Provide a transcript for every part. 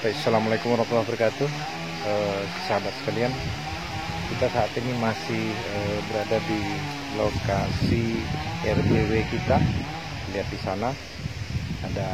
Baik, Assalamualaikum warahmatullahi wabarakatuh. Sahabat sekalian, kita saat ini masih berada di lokasi RBW kita. Lihat di sana ada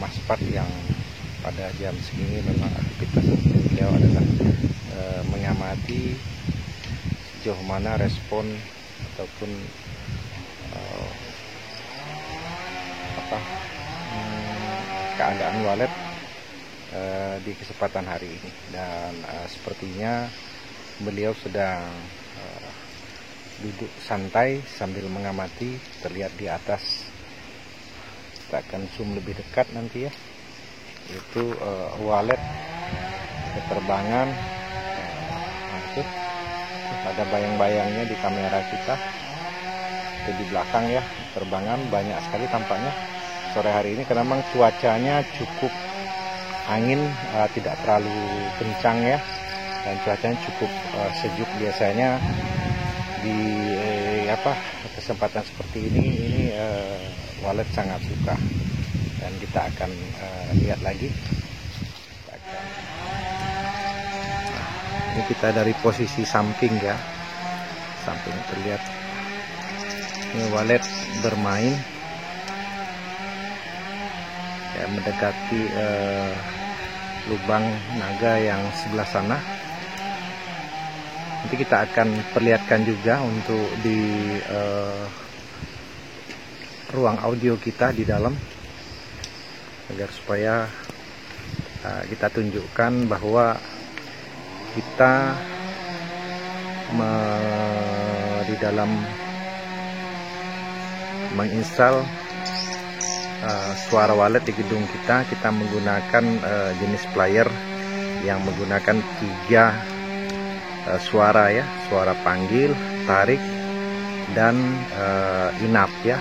Mas Pat yang pada jam segini memang aktivitas beliau adalah mengamati sejauh mana respon ataupun keadaan walet di kesempatan hari ini, dan sepertinya beliau sedang duduk santai sambil mengamati. Terlihat di atas, kita akan zoom lebih dekat nanti ya, itu walet keterbangan. Itu ada bayang-bayangnya di kamera kita, itu di belakang ya, terbangan banyak sekali tampaknya sore hari ini, karena memang cuacanya cukup angin, tidak terlalu kencang ya, dan cuacanya cukup sejuk. Biasanya di kesempatan seperti ini walet sangat suka, dan kita akan lihat lagi. Ini kita dari posisi samping ya, samping terlihat ini walet bermain ya, mendekati lubang naga yang sebelah sana. Nanti kita akan perlihatkan juga untuk di ruang audio kita di dalam, agar supaya kita tunjukkan bahwa kita di dalam menginstal suara walet di gedung kita menggunakan jenis player yang menggunakan 3 suara ya, suara panggil, tarik, dan inap ya.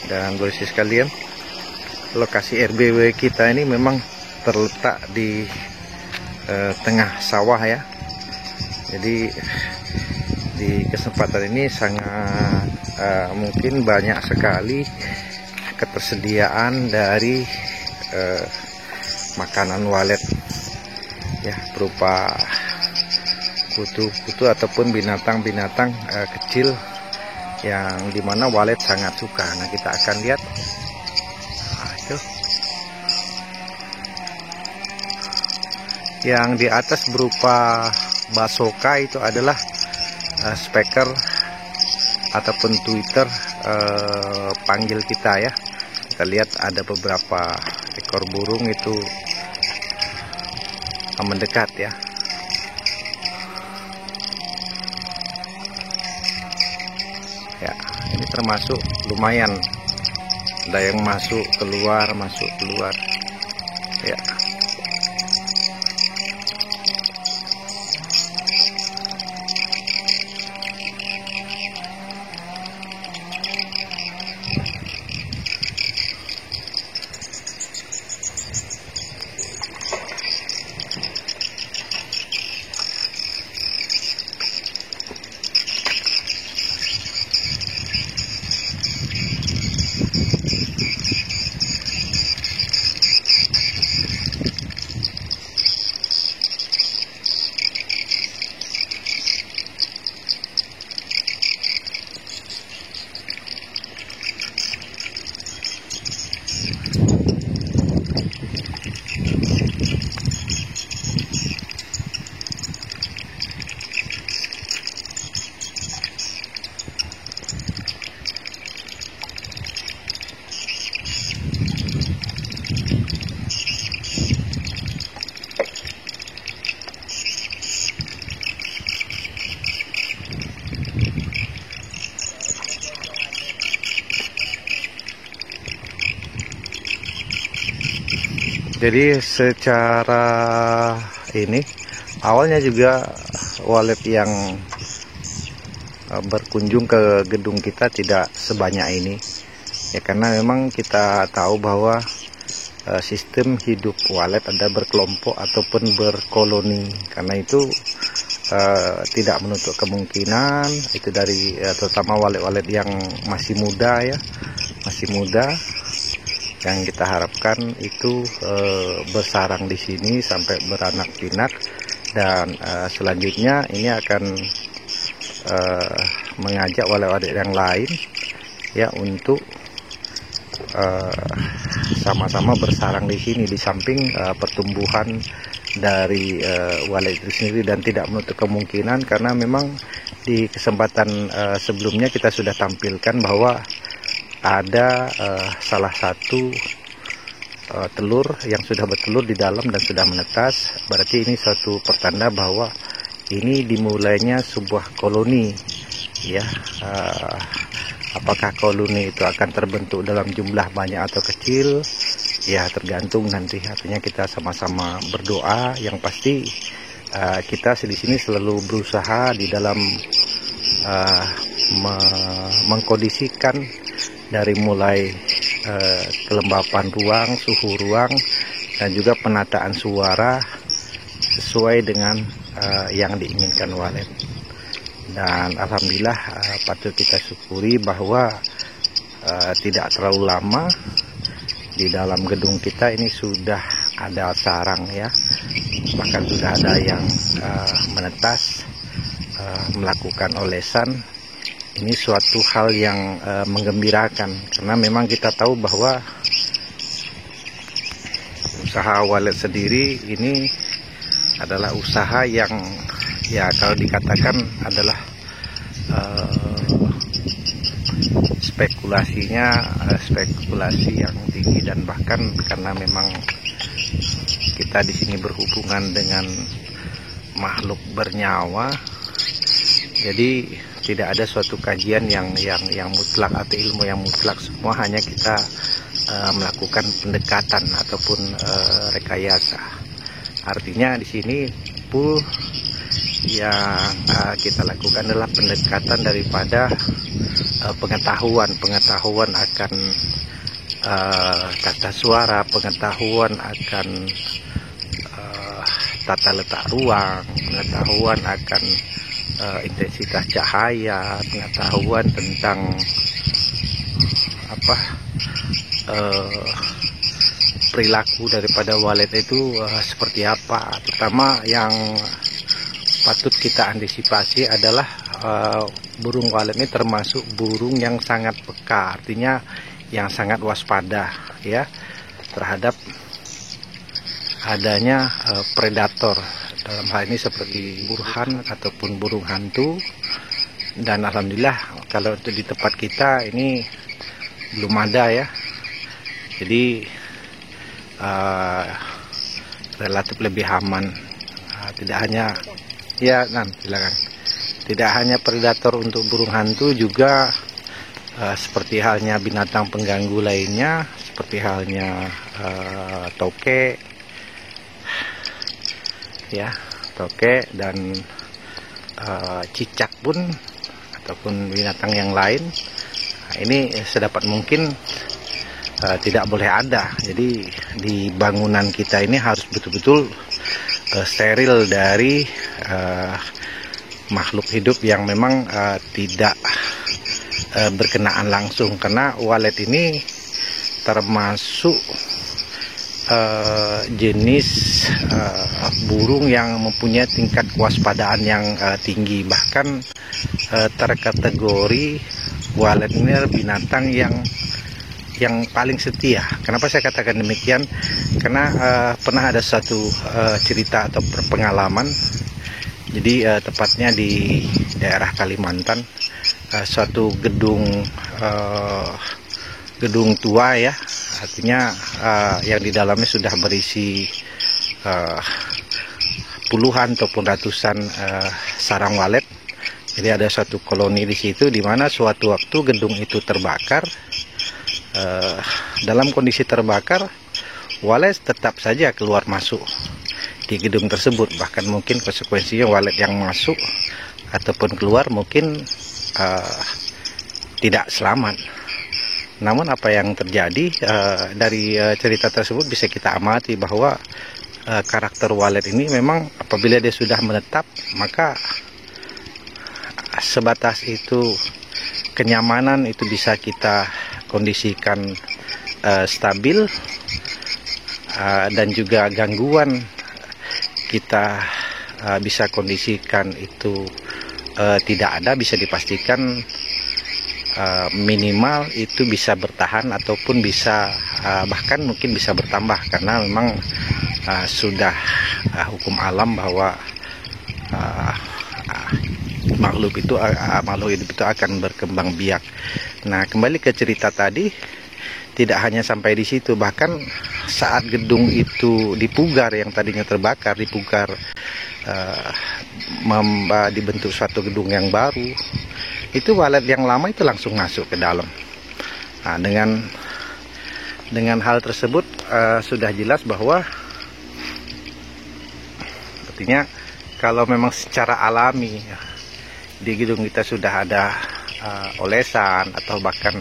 Dan bosnya sekalian, lokasi RBW kita ini memang terletak di tengah sawah ya. Jadi di kesempatan ini sangat mungkin banyak sekali ketersediaan dari makanan walet ya, berupa kutu-kutu ataupun binatang-binatang kecil yang dimana walet sangat suka. Nah, kita akan lihat. Itu yang di atas berupa basoka, itu adalah speaker ataupun tweeter panggil kita ya. Kita lihat ada beberapa ekor burung itu mendekat ya. Ya, ini termasuk lumayan, ada yang masuk keluar ya. Jadi secara ini awalnya juga walet yang berkunjung ke gedung kita tidak sebanyak ini ya, karena memang kita tahu bahwa sistem hidup walet ada berkelompok ataupun berkoloni. Karena itu tidak menutup kemungkinan itu dari terutama walet-walet yang masih muda ya, masih muda, yang kita harapkan itu bersarang di sini sampai beranak pinak, dan selanjutnya ini akan mengajak walet-walet yang lain ya untuk sama-sama bersarang di sini di samping pertumbuhan dari walet itu sendiri. Dan tidak menutup kemungkinan, karena memang di kesempatan sebelumnya kita sudah tampilkan bahwa ada salah satu telur yang sudah bertelur di dalam dan sudah menetas. Berarti ini suatu pertanda bahwa ini dimulainya sebuah koloni ya. Apakah koloni itu akan terbentuk dalam jumlah banyak atau kecil ya, tergantung nanti. Artinya kita sama-sama berdoa. Yang pasti kita di sini selalu berusaha di dalam mengkondisikan dari mulai kelembapan ruang, suhu ruang, dan juga penataan suara sesuai dengan yang diinginkan walet. Dan alhamdulillah patut kita syukuri bahwa tidak terlalu lama di dalam gedung kita ini sudah ada sarang ya, bahkan sudah ada yang menetas, melakukan olesan. Ini suatu hal yang menggembirakan, karena memang kita tahu bahwa usaha walet sendiri ini adalah usaha yang ya kalau dikatakan adalah spekulasi yang tinggi, dan bahkan karena memang kita di sini berhubungan dengan makhluk bernyawa, jadi tidak ada suatu kajian yang mutlak atau ilmu yang mutlak. Semua hanya kita melakukan pendekatan ataupun rekayasa. Artinya di sini pun yang kita lakukan adalah pendekatan daripada pengetahuan akan tata suara, pengetahuan akan tata letak ruang, pengetahuan akan intensitas cahaya, pengetahuan tentang perilaku daripada walet itu seperti apa. Terutama yang patut kita antisipasi adalah burung walet ini termasuk burung yang sangat peka, artinya yang sangat waspada ya terhadap adanya predator, dalam hal ini seperti burhan ataupun burung hantu. Dan alhamdulillah kalau di tempat kita ini belum ada ya, jadi relatif lebih aman. Tidak hanya ya, silakan. Tidak hanya predator untuk burung hantu, juga seperti halnya binatang pengganggu lainnya, seperti halnya toke, ya, toke dan cicak pun ataupun binatang yang lain. Nah, ini sedapat mungkin tidak boleh ada. Jadi di bangunan kita ini harus betul-betul steril dari makhluk hidup yang memang tidak berkenaan langsung, karena walet ini termasuk jenis burung yang mempunyai tingkat kewaspadaan yang tinggi. Bahkan terkategori walet ini binatang yang paling setia. Kenapa saya katakan demikian? Karena pernah ada satu cerita atau pengalaman. Jadi tepatnya di daerah Kalimantan, suatu gedung tua ya, artinya yang di dalamnya sudah berisi puluhan ataupun ratusan sarang walet. Jadi ada suatu koloni di situ, di mana suatu waktu gedung itu terbakar. Dalam kondisi terbakar, walet tetap saja keluar masuk di gedung tersebut. Bahkan mungkin konsekuensinya walet yang masuk ataupun keluar mungkin tidak selamat. Namun apa yang terjadi dari cerita tersebut bisa kita amati bahwa karakter walet ini memang apabila dia sudah menetap, maka sebatas itu kenyamanan itu bisa kita kondisikan stabil, dan juga gangguan kita bisa kondisikan itu tidak ada, bisa dipastikan minimal itu bisa bertahan ataupun bisa bahkan mungkin bisa bertambah, karena memang sudah hukum alam bahwa makhluk hidup itu akan berkembang biak. Nah, kembali ke cerita tadi, tidak hanya sampai di situ, bahkan saat gedung itu dipugar, yang tadinya terbakar dipugar, dibentuk suatu gedung yang baru, itu walet yang lama itu langsung masuk ke dalam. Nah, dengan hal tersebut sudah jelas bahwa artinya kalau memang secara alami di gedung kita sudah ada olesan atau bahkan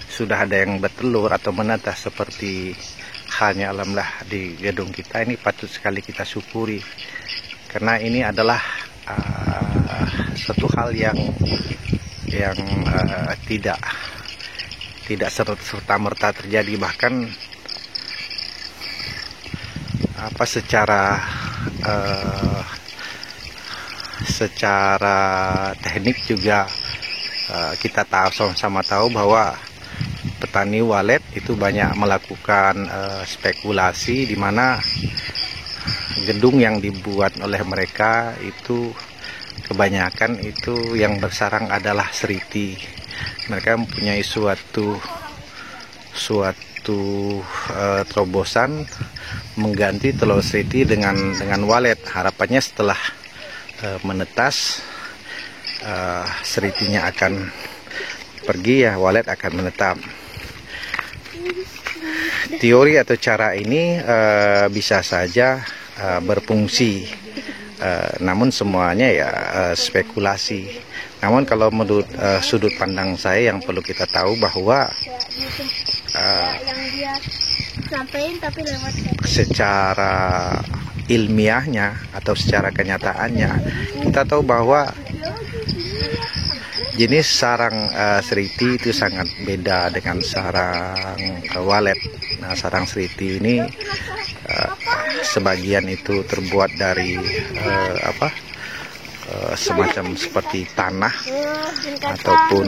sudah ada yang bertelur atau menetas seperti halnya alhamdulillah di gedung kita ini, patut sekali kita syukuri, karena ini adalah satu hal yang tidak serta-merta terjadi, bahkan secara teknik juga kita sama-sama tahu bahwa petani walet itu banyak melakukan spekulasi, di mana gedung yang dibuat oleh mereka itu kebanyakan itu yang bersarang adalah seriti. Mereka mempunyai suatu terobosan mengganti telur seriti dengan walet. Harapannya setelah menetas, seritinya akan pergi, ya walet akan menetap. Teori atau cara ini bisa saja berfungsi, namun semuanya ya spekulasi. Namun kalau menurut sudut pandang saya, yang perlu kita tahu bahwa secara ilmiahnya atau secara kenyataannya, kita tahu bahwa jenis sarang seriti itu sangat beda dengan sarang walet. Nah, sarang seriti ini sebagian itu terbuat dari semacam seperti tanah ataupun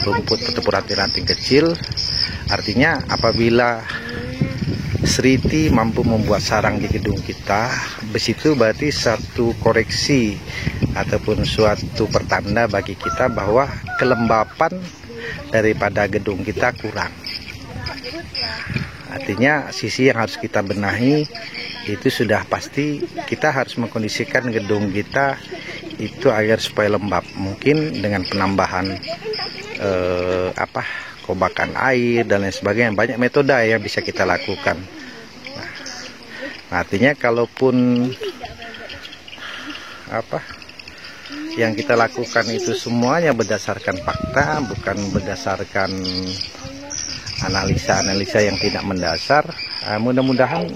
rumput atau ranting-ranting kecil. Artinya apabila seriti mampu membuat sarang di gedung kita, besitu berarti satu koreksi ataupun suatu pertanda bagi kita bahwa kelembapan daripada gedung kita kurang. Artinya sisi yang harus kita benahi itu sudah pasti, kita harus mengkondisikan gedung kita itu agar supaya lembab. Mungkin dengan penambahan kobakan air dan lain sebagainya. Banyak metode yang bisa kita lakukan. Nah, artinya kalaupun yang kita lakukan itu semuanya berdasarkan fakta, bukan berdasarkan analisa yang tidak mendasar, mudah-mudahan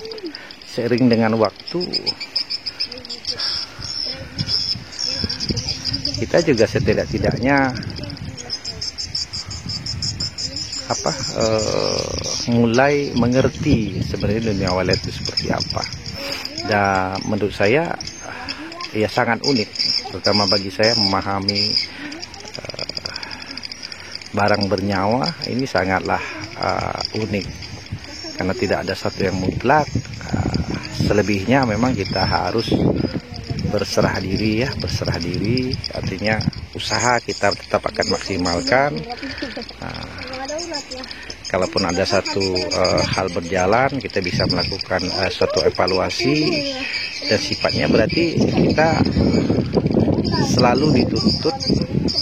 seiring dengan waktu kita juga setidak-tidaknya mulai mengerti sebenarnya dunia walet itu seperti apa. Dan menurut saya ya sangat unik, terutama bagi saya memahami barang bernyawa ini sangatlah unik, karena tidak ada satu yang mutlak. Selebihnya memang kita harus berserah diri, artinya usaha kita tetap akan maksimalkan. Kalaupun ada satu hal berjalan, kita bisa melakukan suatu evaluasi, dan sifatnya berarti kita selalu dituntut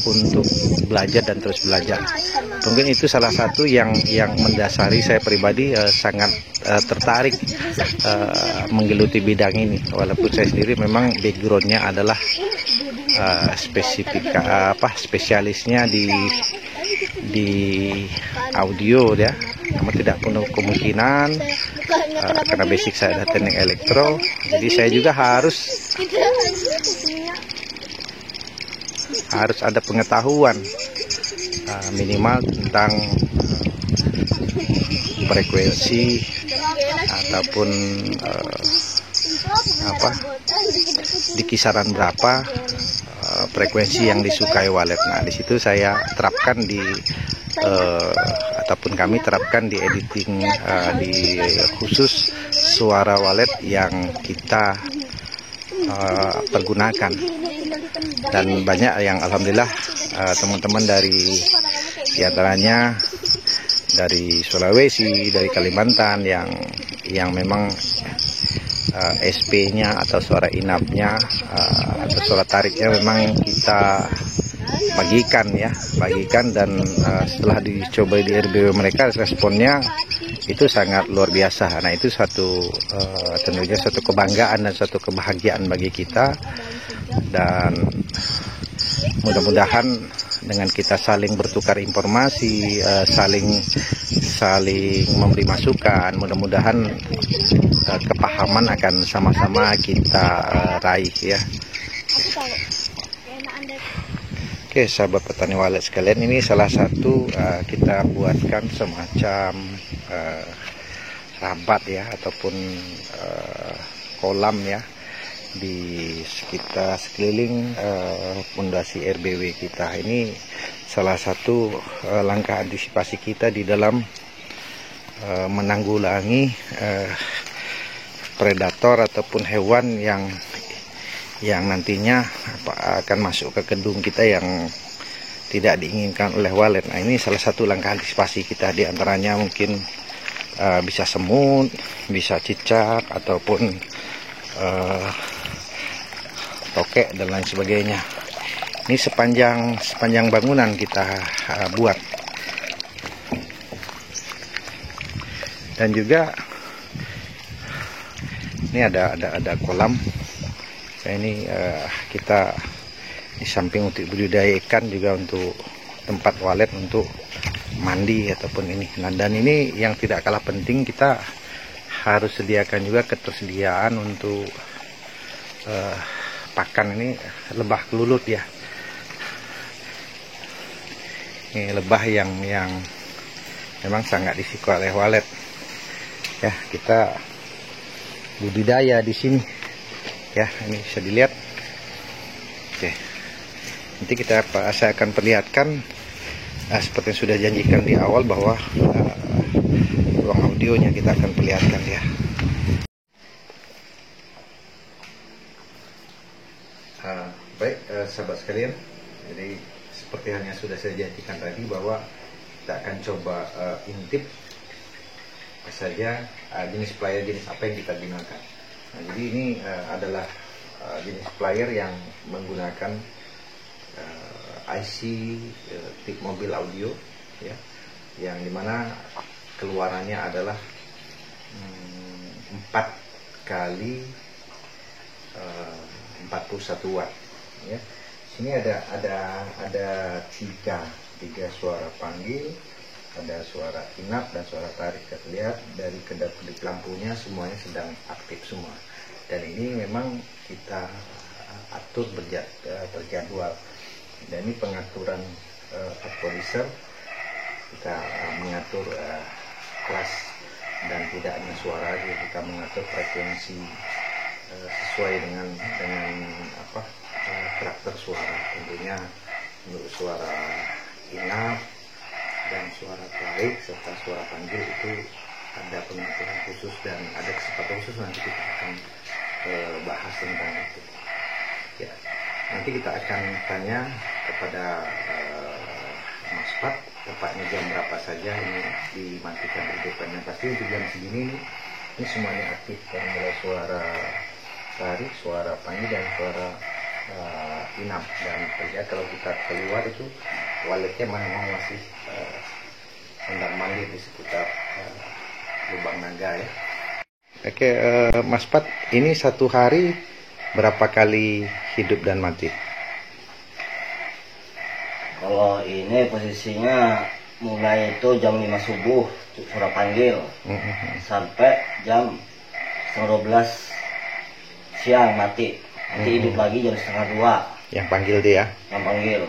untuk belajar dan terus belajar. Mungkin itu salah satu yang mendasari saya pribadi sangat tertarik menggeluti bidang ini. Walaupun saya sendiri memang backgroundnya adalah spesialisnya di audio ya, namun tidak penuh kemungkinan karena basic saya ada teknik elektro, jadi saya juga harus ada pengetahuan minimal tentang frekuensi ataupun di kisaran berapa frekuensi yang disukai walet. Nah, di situ saya terapkan ataupun kami terapkan di editing di khusus suara walet yang kita pergunakan. Dan banyak yang alhamdulillah teman-teman dari diantaranya dari Sulawesi, dari Kalimantan yang memang SP-nya atau suara inapnya atau suara tariknya memang kita bagikan dan setelah dicoba di RBW mereka responnya itu sangat luar biasa. Nah, itu tentunya satu kebanggaan dan satu kebahagiaan bagi kita, dan mudah-mudahan dengan kita saling bertukar informasi, saling memberi masukan, mudah-mudahan kepahaman akan sama-sama kita raih ya. Oke, sahabat petani walet sekalian, ini salah satu kita buatkan semacam rabat ya, ataupun kolam ya di sekitar sekeliling pondasi RBW kita. Ini salah satu langkah antisipasi kita di dalam menanggulangi predator ataupun hewan yang nantinya akan masuk ke gedung kita yang tidak diinginkan oleh walet. Nah, ini salah satu langkah antisipasi kita, diantaranya mungkin bisa semut, bisa cicak, ataupun tokek dan lain sebagainya. Ini sepanjang bangunan kita buat. Dan juga ini ada kolam. Ini kita di samping untuk budidaya ikan juga untuk tempat walet untuk mandi ataupun ini. Nah, dan ini yang tidak kalah penting, kita harus sediakan juga ketersediaan untuk pakan ini lebah kelulut ya. Ini lebah yang memang sangat disukai oleh walet ya. Kita budidaya di sini ya, ini bisa dilihat. Oke, nanti saya akan perlihatkan seperti yang sudah janjikan di awal bahwa ruang audionya kita akan perlihatkan ya. Baik sahabat sekalian, jadi seperti yang sudah saya janjikan tadi bahwa kita akan coba intip apa saja jenis player, jenis apa yang kita gunakan. Nah, jadi ini adalah jenis player yang menggunakan IC tip mobil audio ya, yang dimana keluarannya adalah 4 kali 41 watt ya. Sini ada tiga suara panggil, ada suara inap dan suara tarik. Kita lihat dari kedap-kedip lampunya semuanya sedang aktif semua, dan ini memang kita atur terjadwal. Dan ini pengaturan equalizer, kita mengatur kelas dan tidaknya suara, kita mengatur frekuensi sesuai dengan karakter suara. Tentunya untuk suara inap dan suara tarik serta suara panggil itu ada pengaturan khusus dan ada kesempatan khusus, nanti kita akan bahas tentang itu ya. Nanti kita akan tanya kepada Mas Pat tepatnya jam berapa saja ini dimatikan hidupannya. Pasti untuk jam segini ini semuanya aktif, dari mulai suara tarik, suara panggil dan suara inap. Dan terlihat kalau kita keluar itu waletnya memang masih hendak mandi di sekitar lubang naga ya. Oke, Mas Pat, ini satu hari berapa kali hidup dan mati? Kalau ini posisinya mulai itu jam 5 subuh suara panggil sampai jam 11 siang mati. Nanti hidup lagi jam 1:30. Yang panggil dia? Yang panggil.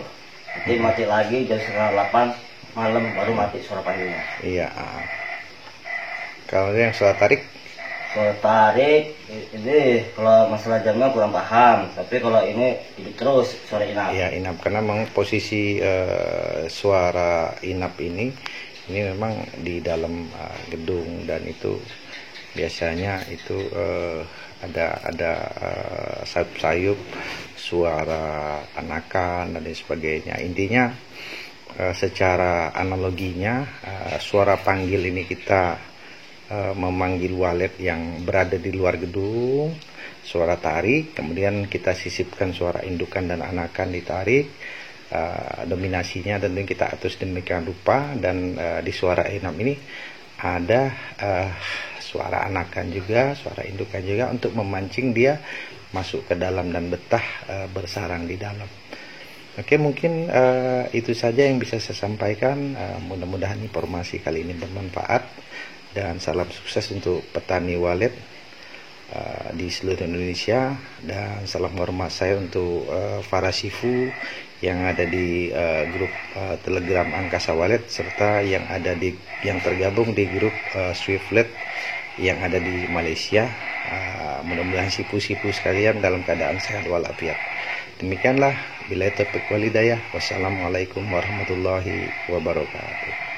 Nanti mati lagi jam 7:30 malam baru mati suara panggilnya. Iya. Kalau yang suara tarik? Suara tarik ini kalau masalah jamnya kurang paham, tapi kalau ini hidup terus suara inap. Iya, inap, karena memang posisi suara inap ini memang di dalam gedung, dan itu biasanya itu ada sayup-sayup suara anakan dan lain sebagainya. Intinya secara analoginya suara panggil ini kita memanggil walet yang berada di luar gedung, suara tarik, kemudian kita sisipkan suara indukan dan anakan ditarik, dominasinya tentu kita atur sedemikian rupa, dan di suara inap ini ada suara anakan juga, suara indukan juga, untuk memancing dia masuk ke dalam dan betah bersarang di dalam. Oke, mungkin itu saja yang bisa saya sampaikan. Mudah-mudahan informasi kali ini bermanfaat, dan salam sukses untuk petani walet di seluruh Indonesia, dan salam hormat saya untuk para sifu yang ada di grup Telegram Angkasa Walet, serta yang tergabung di grup Swiftlet yang ada di Malaysia. Mudah-mudahan sifu-sifu sekalian dalam keadaan sehat walafiat. Demikianlah, billahi taufiq wal hidayah. Wassalamualaikum warahmatullahi wabarakatuh.